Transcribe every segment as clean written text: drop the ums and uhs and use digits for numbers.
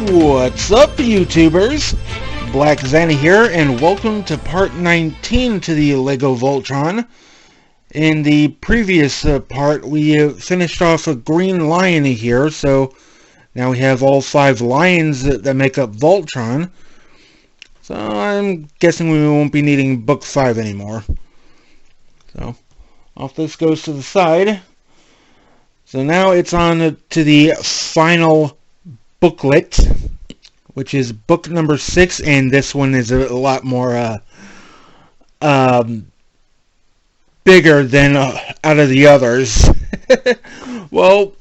What's up, YouTubers? Black Xana here, and welcome to part 19 to the LEGO Voltron. In the previous part, we finished off a green lion here, so now we have all 5 lions that make up Voltron. So I'm guessing we won't be needing book 5 anymore. So off this goes to the side. So now it's on to the final booklet, which is book number 6, and this one is a lot more bigger than out of the others. Well,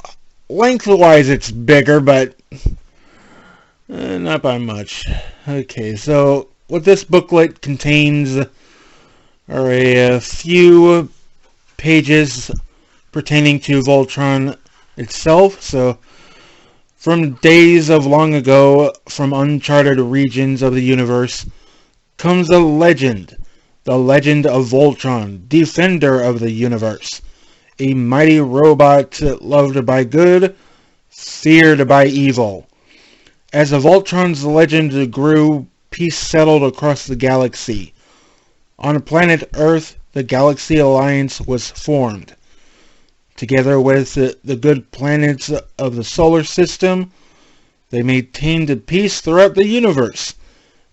lengthwise it's bigger, but not by much. Okay, so what this booklet contains are a few pages pertaining to Voltron itself. So, from days of long ago, from uncharted regions of the universe, comes a legend. The legend of Voltron, defender of the universe. A mighty robot loved by good, feared by evil. As the Voltron's legend grew, peace settled across the galaxy. On planet Earth, the Galaxy Alliance was formed. Together with the good planets of the solar system, they maintained peace throughout the universe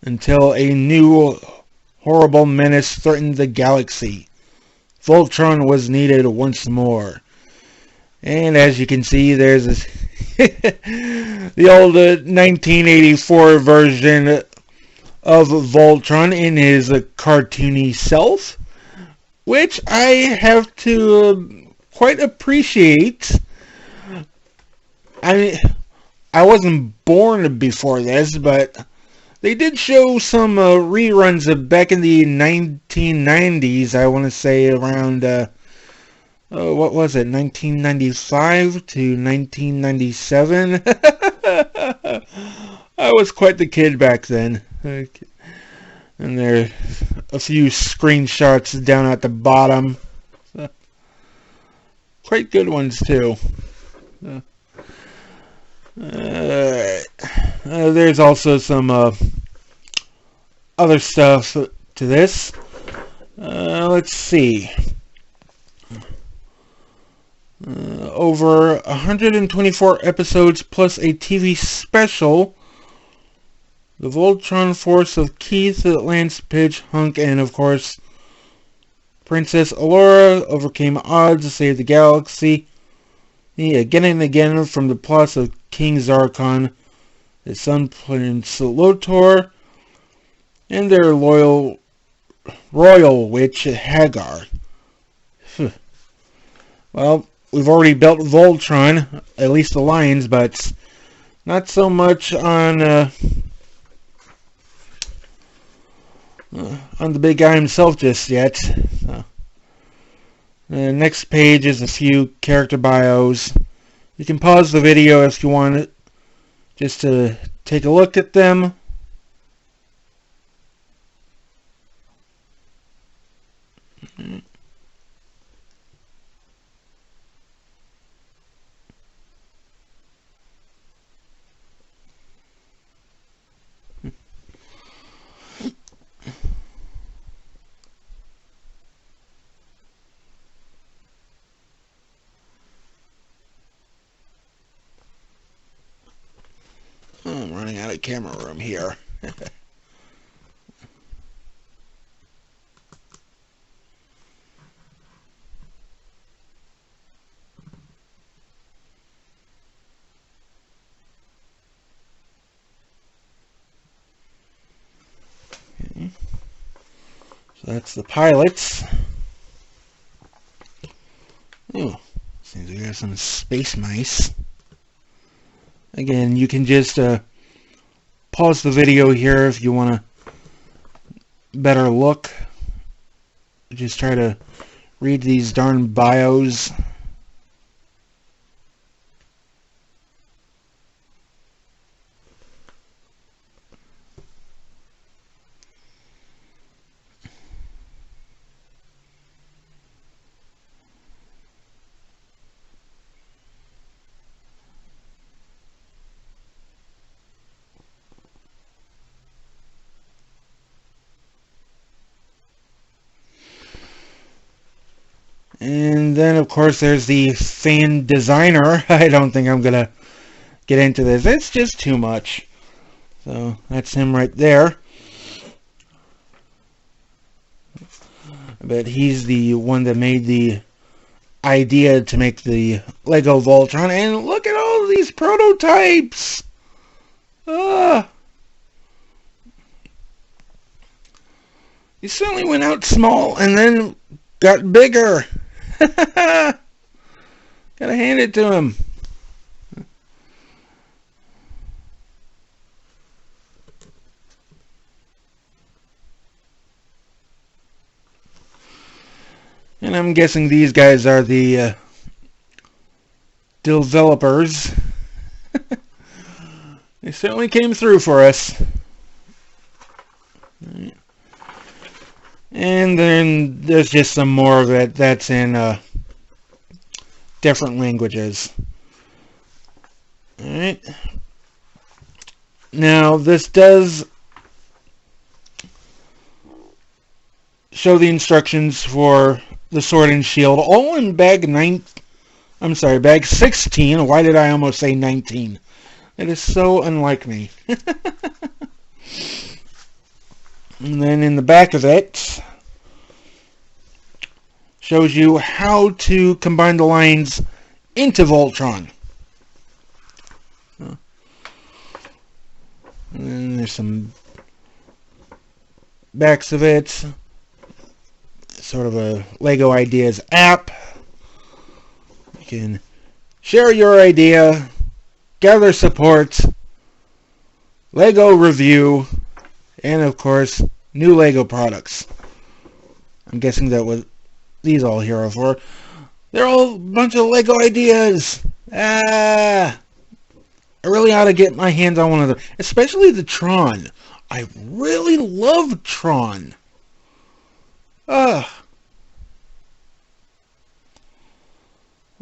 until a new horrible menace threatened the galaxy. Voltron was needed once more. And as you can see, there's this the old 1984 version of Voltron in his cartoony self, which I have to quite appreciate. I wasn't born before this, but they did show some reruns back in the 1990s. I want to say around what was it, 1995 to 1997. I was quite the kid back then. Okay. And there are a few screenshots down at the bottom. Quite good ones too. There's also some other stuff to this. Let's see. Over 124 episodes plus a TV special. The Voltron force of Keith, Lance, Pidge, Hunk, and of course Princess Allura overcame odds to save the galaxy again and again from the plots of King Zarkon, his son Prince Lotor, and their royal witch Hagar. Well, we've already built Voltron, at least the lions, but not so much on the big guy himself just yet. So, the next page is a few character bios. You can pause the video if you want it, just to take a look at them. I'm running out of camera room here. Okay. So that's the pilots. Oh, seems we have some space mice. Again, you can just pause the video here if you want a better look. Just try to read these darn bios. And then, of course, there's the fan designer. I don't think I'm going to get into this. It's just too much. So, that's him right there. But he's the one that made the idea to make the Lego Voltron. And look at all these prototypes! He certainly went out small and then got bigger. Gotta hand it to him. And I'm guessing these guys are the developers. They certainly came through for us. And then there's just some more of it that's in different languages. Alright. Now, this does show the instructions for the sword and shield, all in bag 16. Why did I almost say 19? It is so unlike me. And then in the back of it, shows you how to combine the lines into Voltron. And then there's some backs of it. Sort of a Lego Ideas app. You can share your idea, gather support, Lego review, and of course, new Lego products. I'm guessing that what these all here are for. They're all a bunch of Lego ideas. I really ought to get my hands on one of them, especially the Tron. I really love Tron.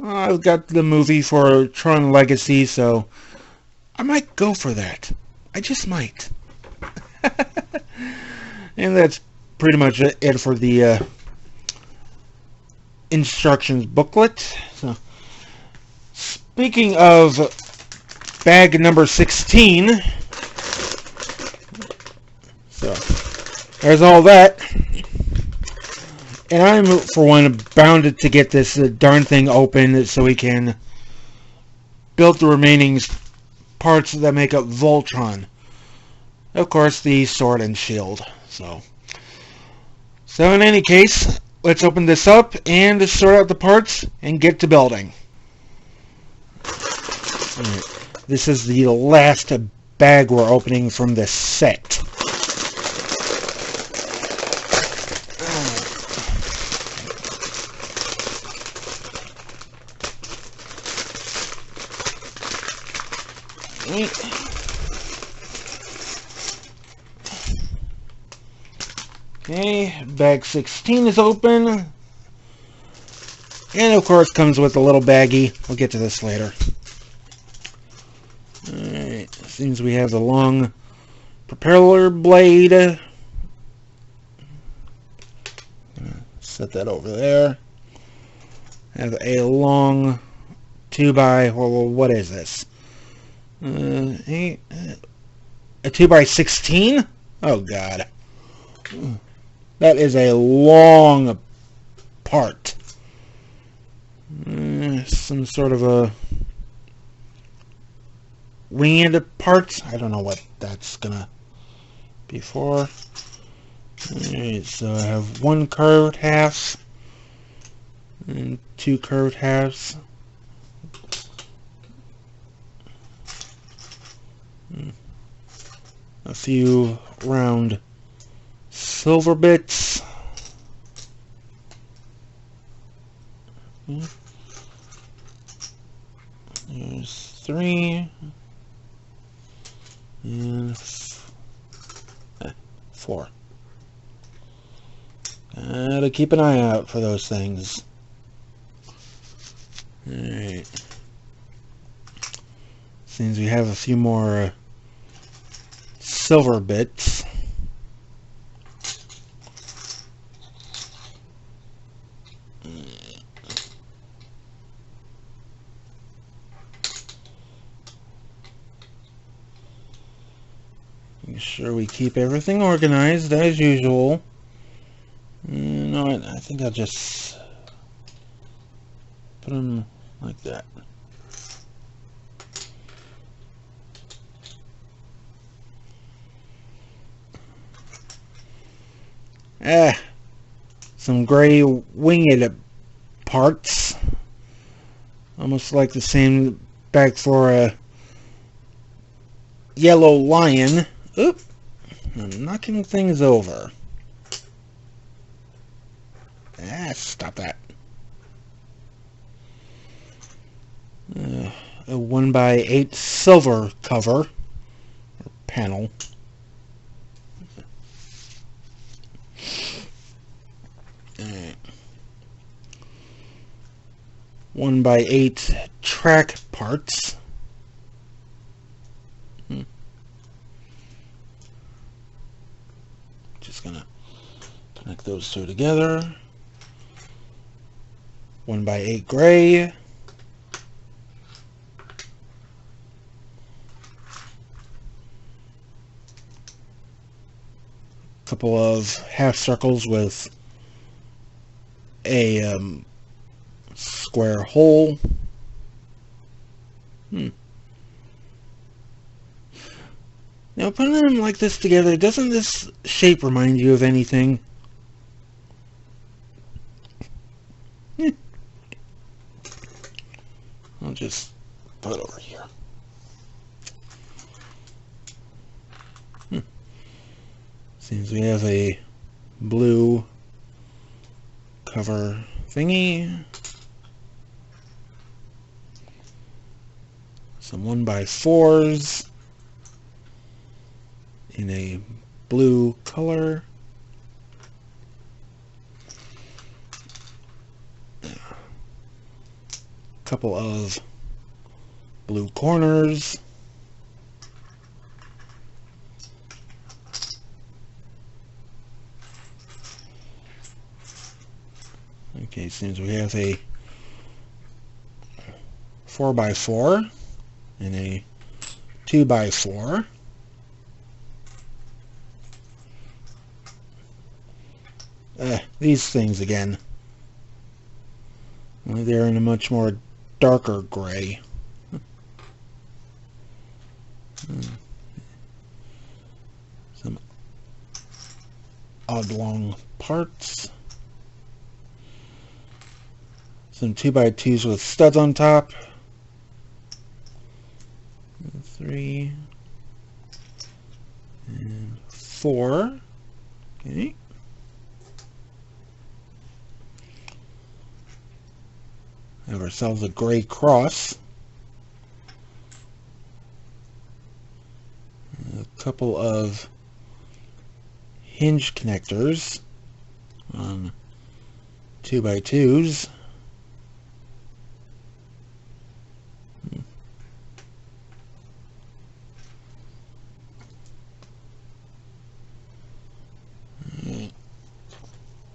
I've got the movie for Tron Legacy, so I might go for that. I just might. And that's pretty much it for the instructions booklet. So, speaking of bag number 16, so there's all that. And I'm, for one, bounded to get this darn thing open so we can build the remaining parts that make up Voltron. Of course, the sword and shield. So in any case, let's open this up and sort out the parts and get to building. Right. This is the last bag we're opening from this set. Okay, bag 16 is open. And of course comes with a little baggie. We'll get to this later. Alright, seems we have the long propeller blade. Set that over there. Have a long 2x, well, what is this? A 2x16? Oh god. That is a long part. Some sort of a winged part. I don't know what that's gonna be for. Alright, so I have one curved half and two curved halves. A few round silver bits. There's 3 and 4. Gotta keep an eye out for those things. Alright. Seems we have a few more silver bits. Make sure we keep everything organized as usual. You know what? I think I'll just put them like that. Some gray winged parts. Almost like the same back for a yellow lion. Oop! I'm knocking things over. Stop that. A 1x8 silver cover. Or panel. 1x8 track parts. Just gonna connect those two together. 1x8 gray. Couple of half circles with a square hole. Now, putting them like this together, doesn't this shape remind you of anything? I'll just put it over here. Seems we have a blue cover thingy. Some 1x4s in a blue color. Couple of blue corners. Okay, seems we have a 4x4 and a 2x4. These things again. Only they're in a much more darker gray. Some oblong parts. Some 2x2s with studs on top. 3 and 4. Okay. Have ourselves a gray cross. A couple of hinge connectors on 2x2s.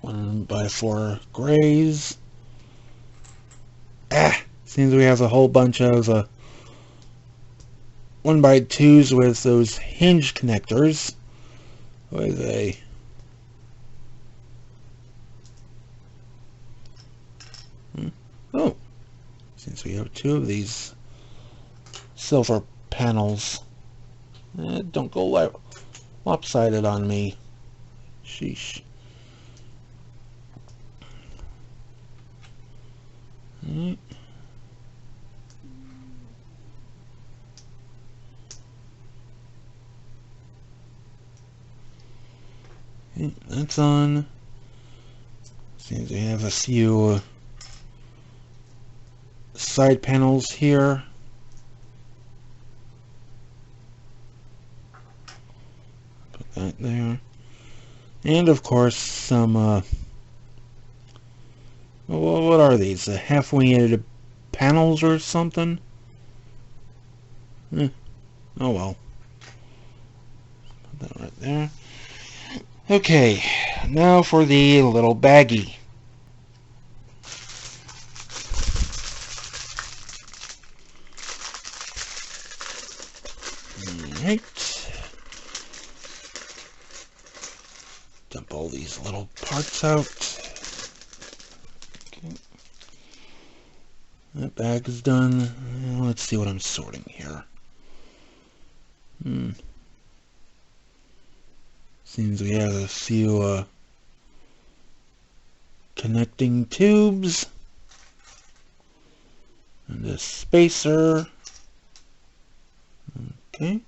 One by 4 grays. Seems we have a whole bunch of 1x2s with those hinge connectors. With a since we have 2 of these silver panels, don't go lopsided on me. Sheesh. That's on. Seems we have a few side panels here. Put that there. And of course some what are these? Half-winged panels or something? Oh well. Put that right there. Okay, now for the little baggie. Alright. Dump all these little parts out. Okay. That bag is done. Now let's see what I'm sorting here. Seems we have a few connecting tubes. And a spacer. Okay.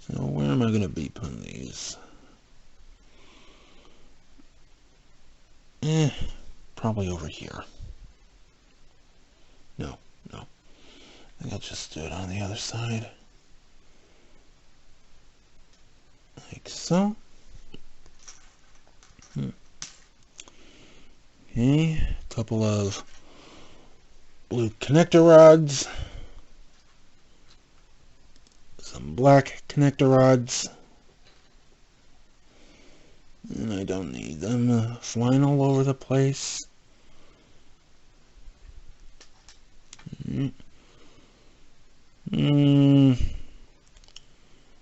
So where am I going to be putting these? Probably over here. No. I think I'll just do it on the other side. Like so. Okay, a couple of blue connector rods. Some black connector rods. And I don't need them flying all over the place.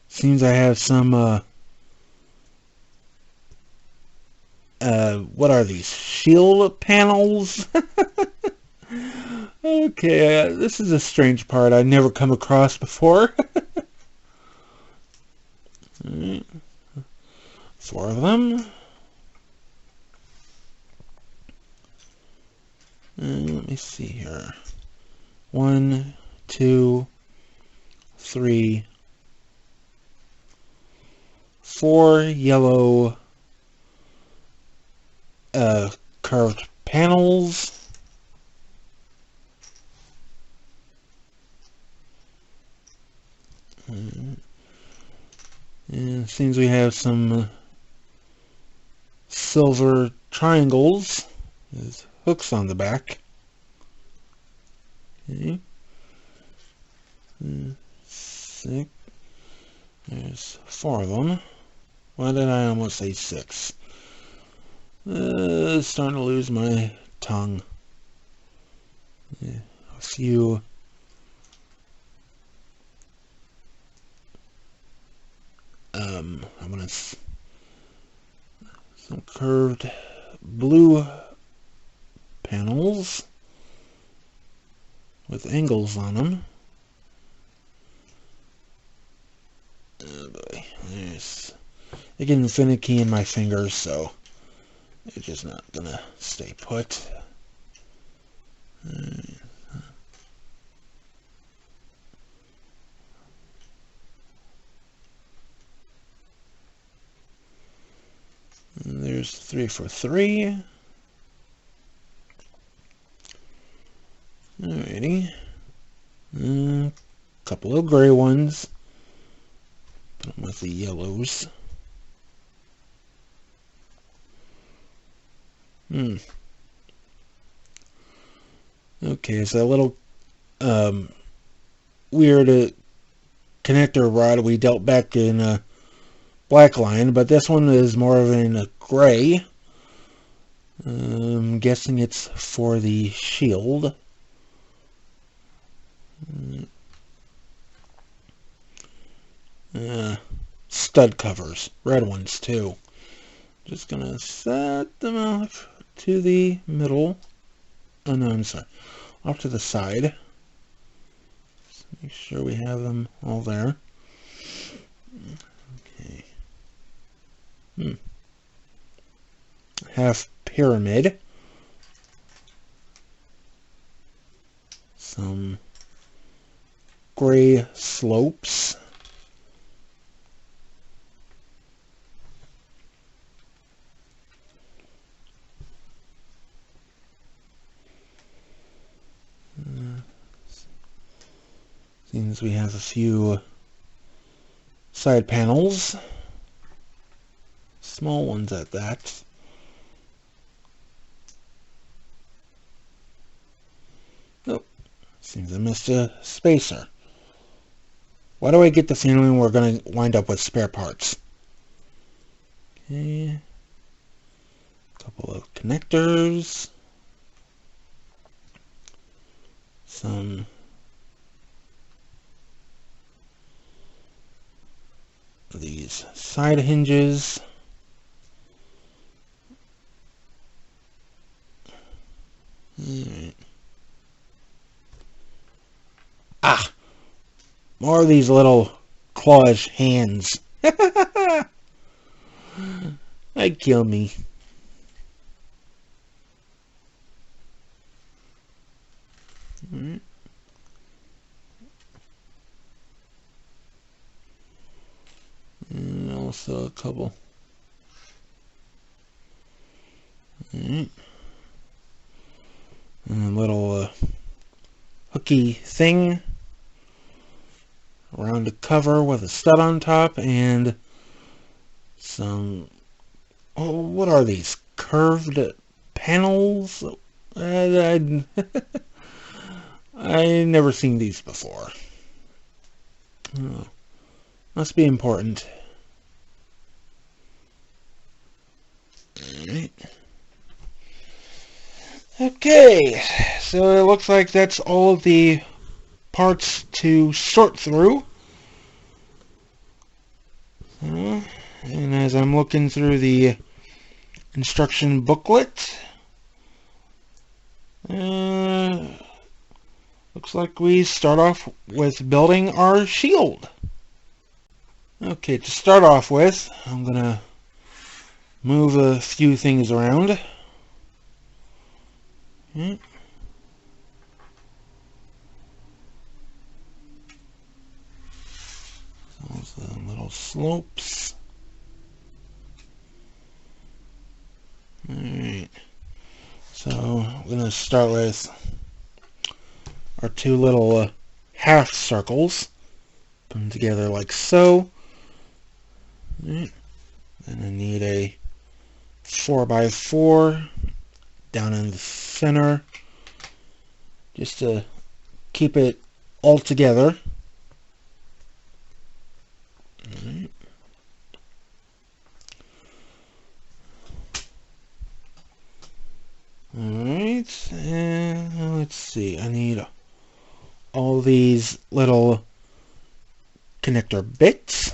Seems I have some, what are these? Shield panels? Okay, this is a strange part I've never come across before. Alright. 4 of them. And let me see here. 1, 2, 3, 4 yellow curved panels. And it seems we have some silver triangles. There's hooks on the back. Okay. 6. There's 4 of them. Why did I almost say 6? Starting to lose my tongue. A few I'm gonna some curved blue panels with angles on them. Oh boy, they're getting finicky in my fingers, so they're just not gonna stay put. And there's 3 for 3. Alrighty. Couple of gray ones. Put them with the yellows. Okay, so a little weird connector rod we dealt back in black line, but this one is more of in a gray. I'm guessing it's for the shield. Stud covers, red ones too. Just gonna set them off to the middle. Oh no, I'm sorry, off to the side. Just make sure we have them all there. Okay. Half pyramid. Some gray slopes. Seems we have a few side panels. Small ones at that. Oh, seems I missed a spacer. Why do I get the feeling we're going to wind up with spare parts? Okay. Couple of connectors. Some of these side hinges. Ah, more of these little clawish hands. That'd kill me. Alright. And also a couple. Alright. And a little hooky thing around the cover with a stud on top and some, oh, what are these? Curved panels? I never seen these before. Oh, must be important. Alright. Okay, so it looks like that's all of the parts to sort through. And as I'm looking through the instruction booklet, looks like we start off with building our shield. Okay, to start off with, I'm gonna move a few things around. Okay. Those little slopes. Alright, so I'm going to start with our two little half circles. Put them together like so. Alright. Then I need a 4x4 down in the center, just to keep it all together. Alright. Alright, and let's see, I need all these little connector bits.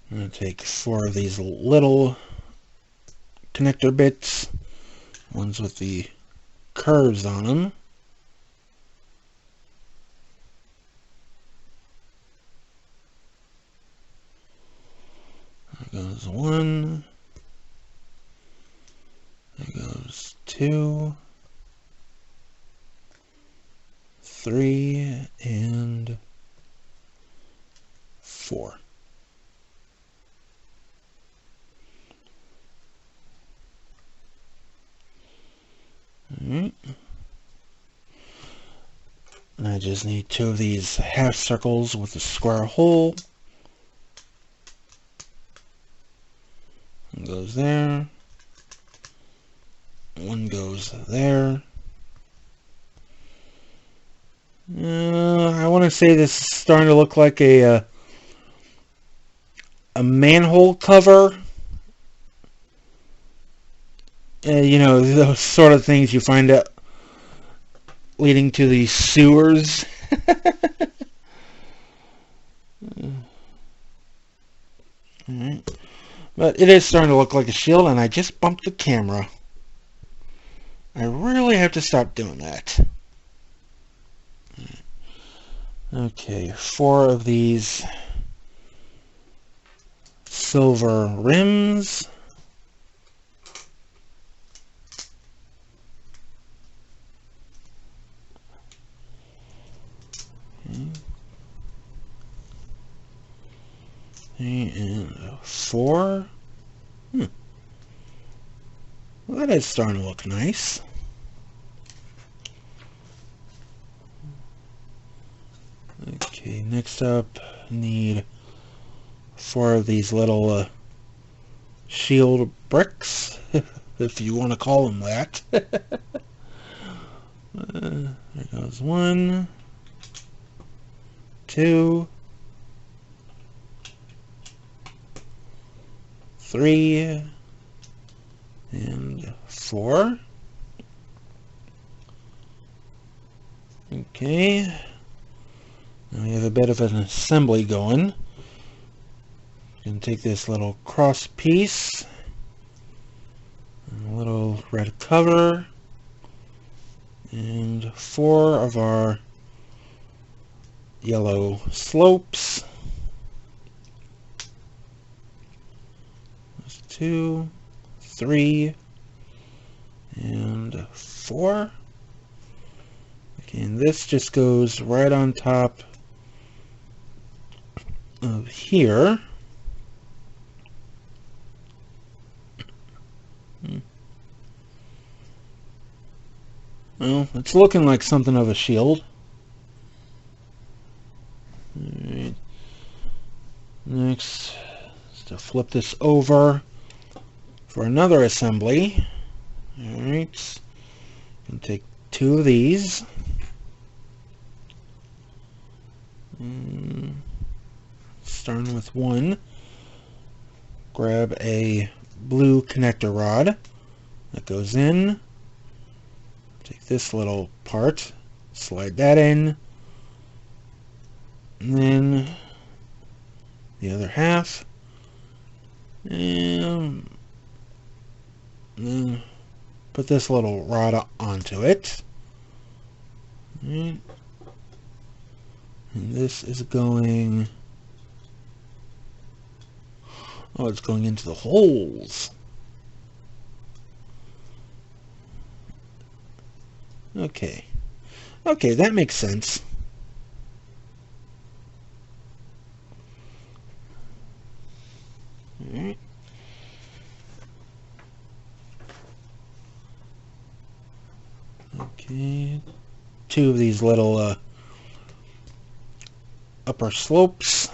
I'm going to take 4 of these little connector bits, ones with the curves on them. There goes 1. There goes 2, 3, and 4. Alright. And I just need 2 of these half circles with a square hole. One goes there. One goes there. I want to say this is starting to look like a manhole cover. You know, those sort of things you find out leading to the sewers. Alright. But it is starting to look like a shield, and I just bumped the camera. I really have to stop doing that. Okay, 4 of these silver rims. And 4. Well, that is starting to look nice. Okay, next up, need 4 of these little shield bricks, if you want to call them that. There goes 1, 2, 3, and 4. Okay, now we have a bit of an assembly going. You can take this little cross piece, and a little red cover, and 4 of our yellow slopes. There's 2, 3, and 4. Okay, and this just goes right on top of here. Well, it's looking like something of a shield. Alright. Next, is to flip this over for another assembly. Alright. You can take 2 of these. Starting with 1. Grab a blue connector rod that goes in. Take this little part, slide that in, and then the other half, and then put this little rod onto it. Right. And this is going, oh, it's going into the holes. Okay. Okay, that makes sense. Alright. Okay. 2 of these little upper slopes.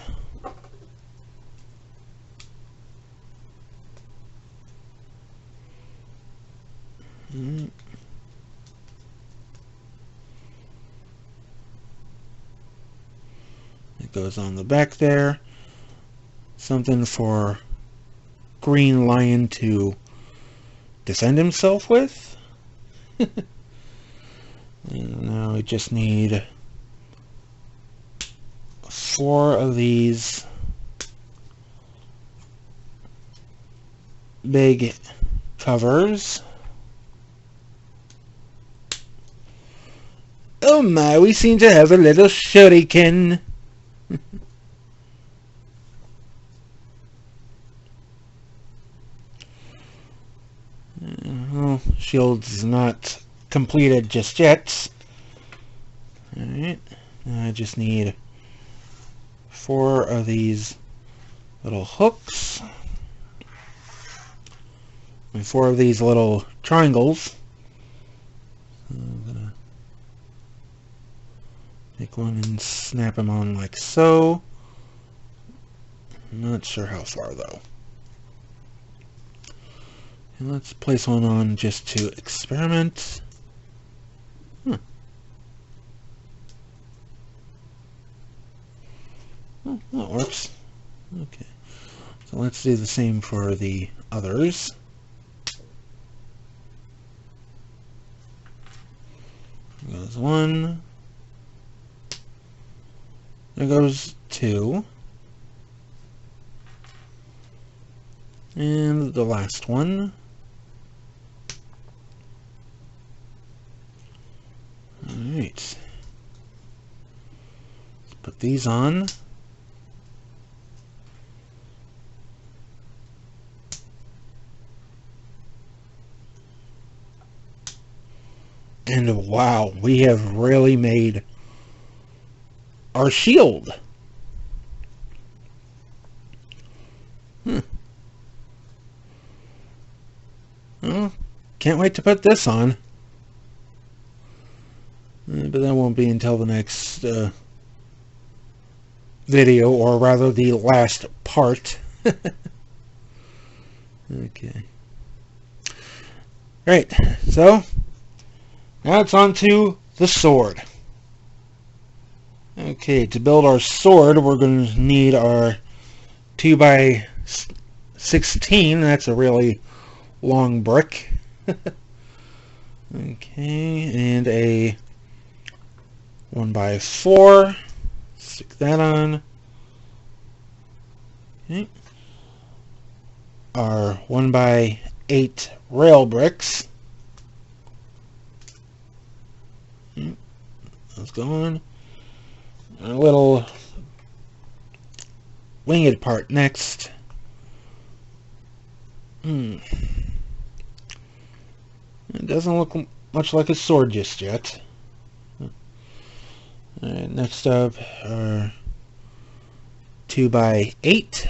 Alright. Goes on the back there. Something for Green Lion to defend himself with. And now we just need 4 of these big covers. Oh my, we seem to have a little shuriken. Well, shield's not completed just yet. Alright, I just need 4 of these little hooks and 4 of these little triangles. So I'm gonna take one and snap them on like so. I'm not sure how far though. And let's place one on just to experiment. Huh. Oh, that works. Okay. So let's do the same for the others. There goes 1. There goes 2. And the last one. Alright. Let's put these on. And wow, we have really made our shield. Well, can't wait to put this on. But that won't be until the next video, or rather the last part. Okay. Right, so now it's on to the sword. Okay, to build our sword, we're going to need our 2x16. That's a really long brick. Okay, and a 1x4. Stick that on. Okay. Our 1x8 rail bricks. Okay. That's going. A little winged part next. It doesn't look much like a sword just yet. Alright, next up, our 2x8.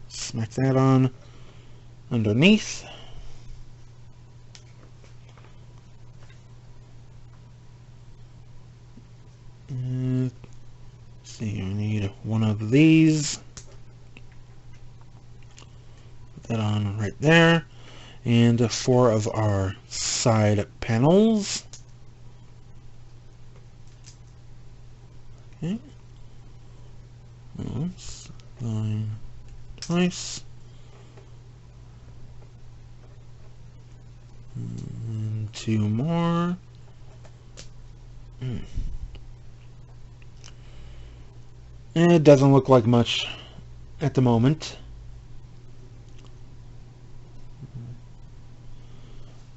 Smack that on underneath. Let's see, we need one of these. Put that on right there. And 4 of our side panels. Okay. Once, going twice. And 2 more. And it doesn't look like much at the moment.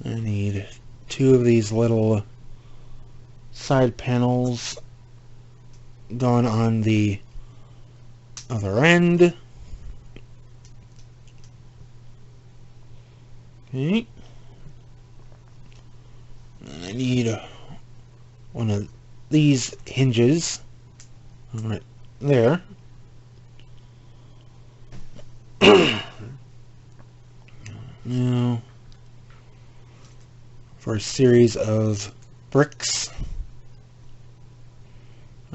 I need 2 of these little side panels going on the other end. Okay. And I need one of these hinges right there. Now, for a series of bricks,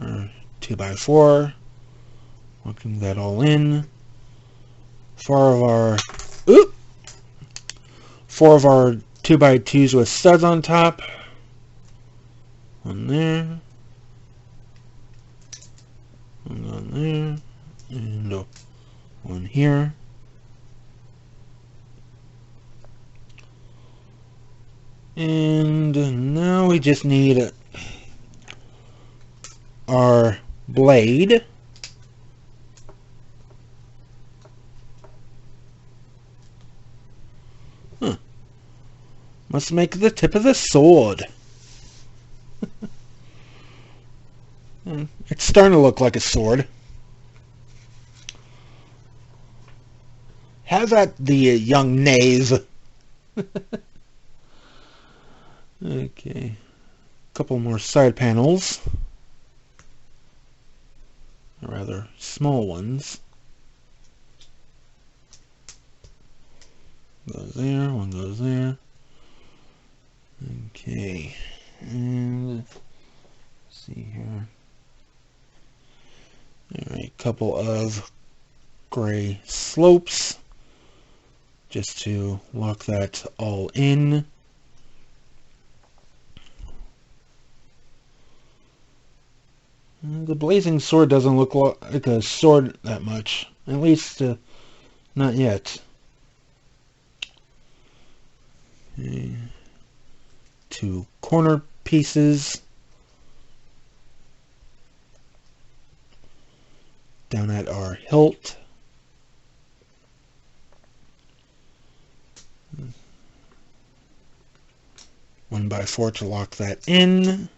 or 2x4, working that all in. 4 of our 2x2s with studs on top. One there, one on there, and one here. And now we just need our blade. Must make the tip of the sword. It's starting to look like a sword. Have at the young knaves. Okay. Couple more side panels. Or rather, small ones. Goes there, one goes there. Okay. And let's see here. Alright, couple of gray slopes. Just to lock that all in. The blazing sword doesn't look like a sword that much. At least, not yet. Okay. 2 corner pieces. Down at our hilt. One by 4 to lock that in.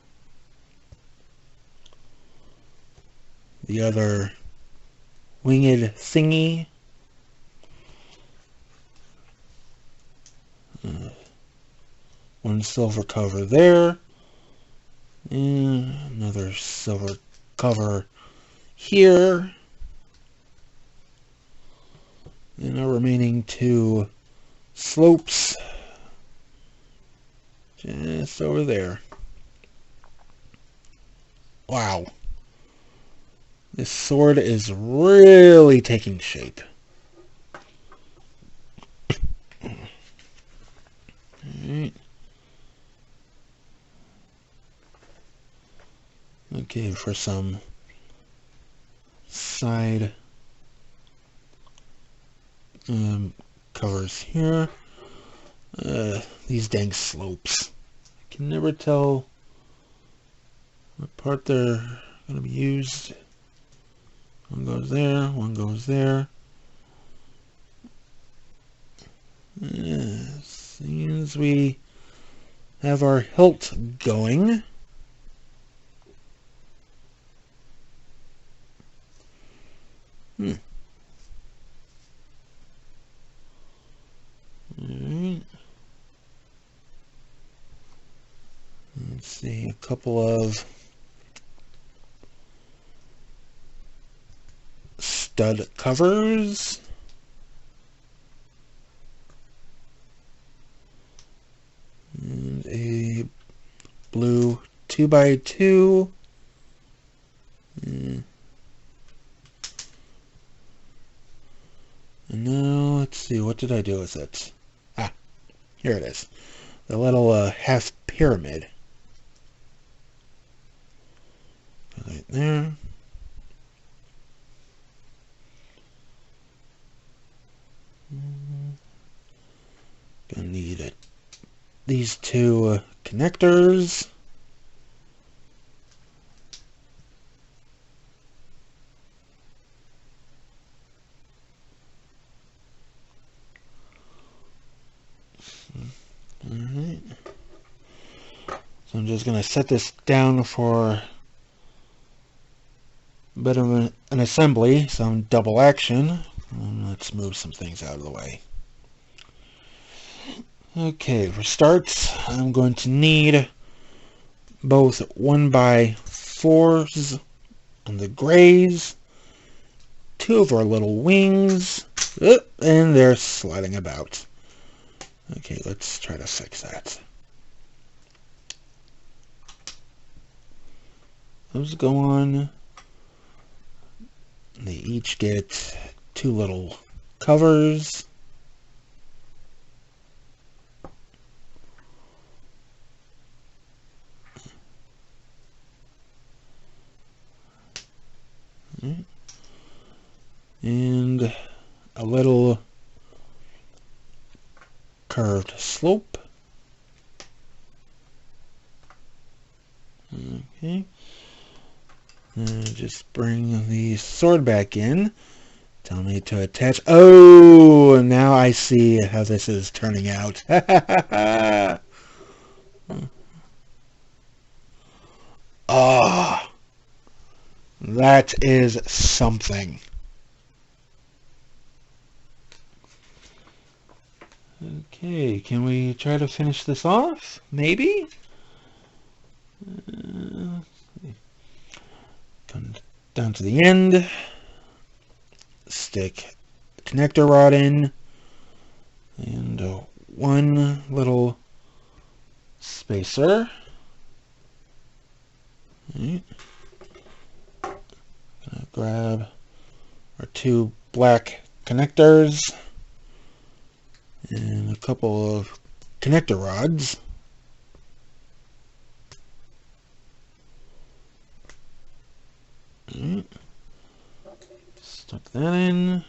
The other winged thingy. One silver cover there. And another silver cover here. And our remaining 2 slopes just over there. Wow. This sword is really taking shape. Alright. Okay, for some side covers here. These dang slopes. I can never tell what part they're going to be used. One goes there, one goes there. Seems we have our hilt going. Alright. Let's see, a couple of stud covers. And a blue 2x2. And now, let's see, what did I do with it? Ah, here it is. The little half pyramid. Right there. Gonna need it. These two connectors. Alright. So I'm just gonna set this down for a bit of an assembly, some double action. Let's move some things out of the way. Okay, for starts, I'm going to need both 1x4s on the grays, two of our little wings, and they're sliding about. Okay, let's try to fix that. Those go on. They each get two little covers. And a little curved slope. Okay. Just bring the sword back in. Tell me to attach. Oh, now I see how this is turning out. Oh, that is something. Okay, can we try to finish this off? Maybe? Come down to the end. Stick the connector rod in. And one little spacer. Right. Gonna grab our two black connectors. And a couple of connector rods. Right. Stuck that in.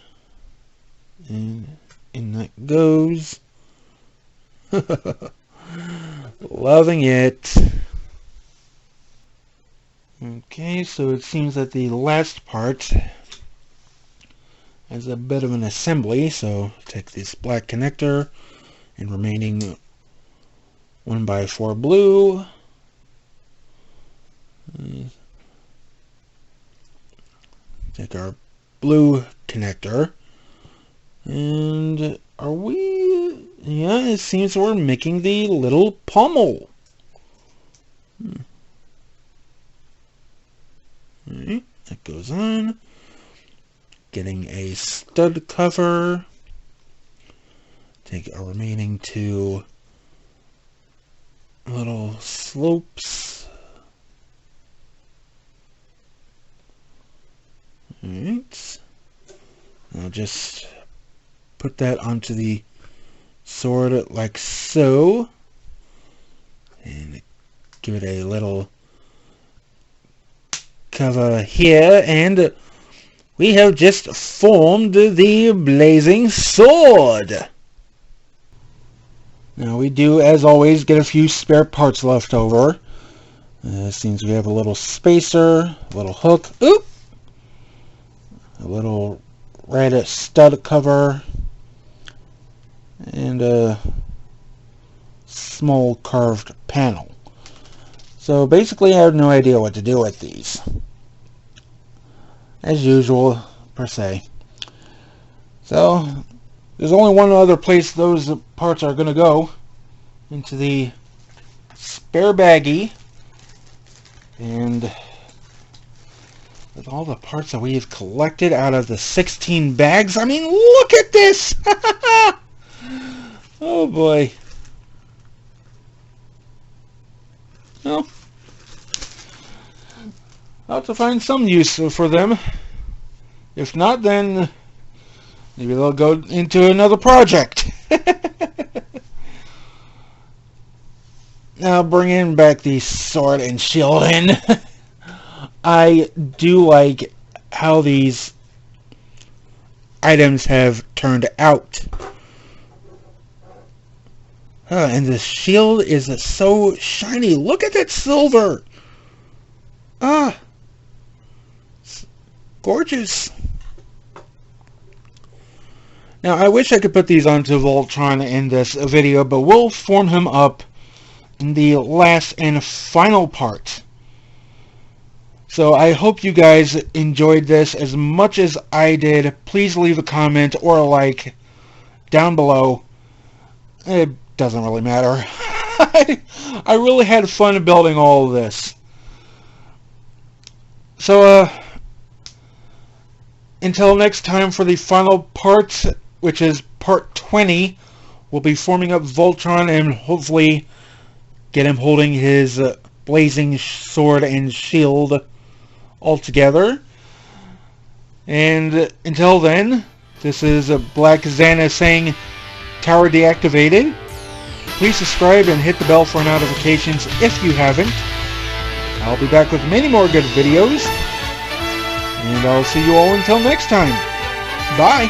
And in that goes. Loving it. Okay, so it seems that the last part has a bit of an assembly, so take this black connector and remaining 1x4 blue. Take our blue connector, and are we? Yeah, it seems we're making the little pommel. Alright, that goes on. Getting a stud cover. Take our remaining two little slopes. Alright. I'll just put that onto the sword like so. And give it a little cover here, and we have just formed the blazing sword. Now we do, as always, get a few spare parts left over. Seems we have a little spacer, a little hook, oop, a little red stud cover, and a small carved panel. So basically I have no idea what to do with these. As usual, per se. So there's only one other place those parts are going to go. Into the spare baggie. And with all the parts that we've collected out of the 16 bags, I mean, look at this! Oh boy. Well, I'll have to find some use for them. If not, then maybe they'll go into another project. Now, bringing back the sword and shield in, I do like how these items have turned out. And the shield is so shiny. Look at that silver. It's gorgeous. Now, I wish I could put these onto Voltron in this video, but we'll form him up in the last and final part. So I hope you guys enjoyed this as much as I did. Please leave a comment or a like down below. It doesn't really matter. I really had fun building all of this. So until next time for the final part, which is part 20, we'll be forming up Voltron and hopefully get him holding his blazing sword and shield all together. And until then, this is Black Xana saying tower deactivated. Please subscribe and hit the bell for notifications if you haven't. I'll be back with many more good videos. And I'll see you all until next time. Bye!